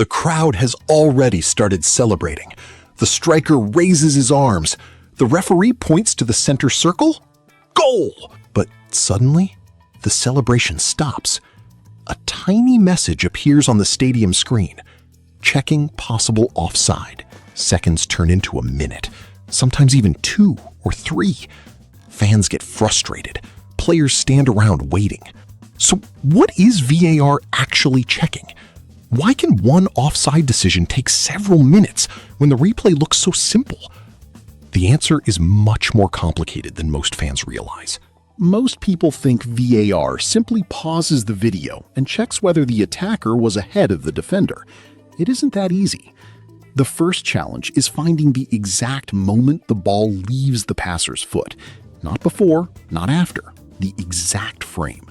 The crowd has already started celebrating. The striker raises his arms. The referee points to the center circle. Goal! But suddenly, the celebration stops. A tiny message appears on the stadium screen. Checking possible offside. Seconds turn into a minute, sometimes even 2 or 3. Fans get frustrated. Players stand around waiting. So what is VAR actually checking? Why can one offside decision take several minutes when the replay looks so simple? The answer is much more complicated than most fans realize. Most people think VAR simply pauses the video and checks whether the attacker was ahead of the defender. It isn't that easy. The first challenge is finding the exact moment the ball leaves the passer's foot. Not before, not after, the exact frame.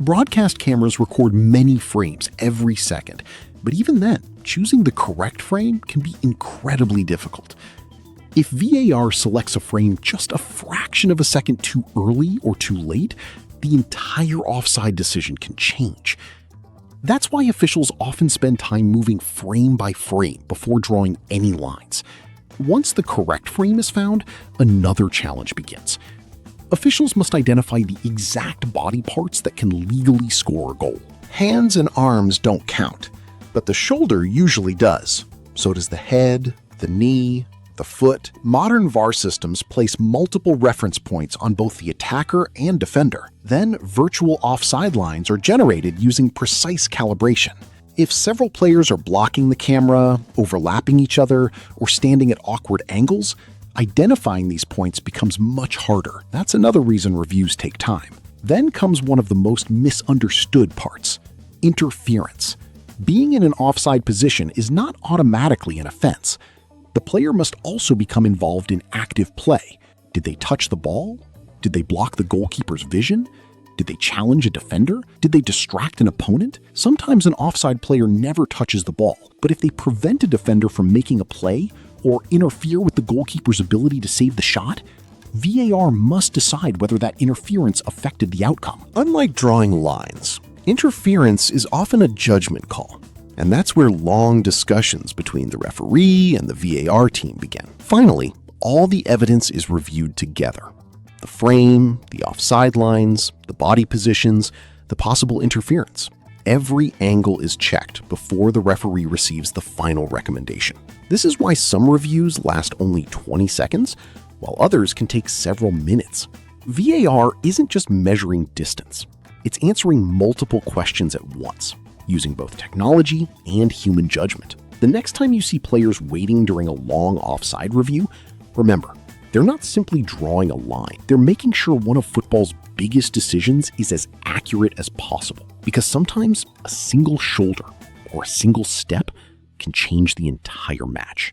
Broadcast cameras record many frames every second, but even then, choosing the correct frame can be incredibly difficult. If VAR selects a frame just a fraction of a second too early or too late, the entire offside decision can change. That's why officials often spend time moving frame by frame before drawing any lines. Once the correct frame is found, another challenge begins. Officials must identify the exact body parts that can legally score a goal. Hands and arms don't count, but the shoulder usually does. So does the head, the knee, the foot. Modern VAR systems place multiple reference points on both the attacker and defender. Then virtual offside lines are generated using precise calibration. If several players are blocking the camera, overlapping each other, or standing at awkward angles, identifying these points becomes much harder. That's another reason reviews take time. Then comes one of the most misunderstood parts: interference. Being in an offside position is not automatically an offense. The player must also become involved in active play. Did they touch the ball? Did they block the goalkeeper's vision? Did they challenge a defender? Did they distract an opponent? Sometimes an offside player never touches the ball, but if they prevent a defender from making a play or interfere with the goalkeeper's ability to save the shot, VAR must decide whether that interference affected the outcome. Unlike drawing lines, interference is often a judgment call. And that's where long discussions between the referee and the VAR team begin. Finally, all the evidence is reviewed together. The frame, the offside lines, the body positions, the possible interference. Every angle is checked before the referee receives the final recommendation. This is why some reviews last only 20 seconds, while others can take several minutes. VAR isn't just measuring distance. It's answering multiple questions at once, using both technology and human judgment. The next time you see players waiting during a long offside review, remember, they're not simply drawing a line. They're making sure one of football's biggest decisions is as accurate as possible. Because sometimes a single shoulder or a single step can change the entire match.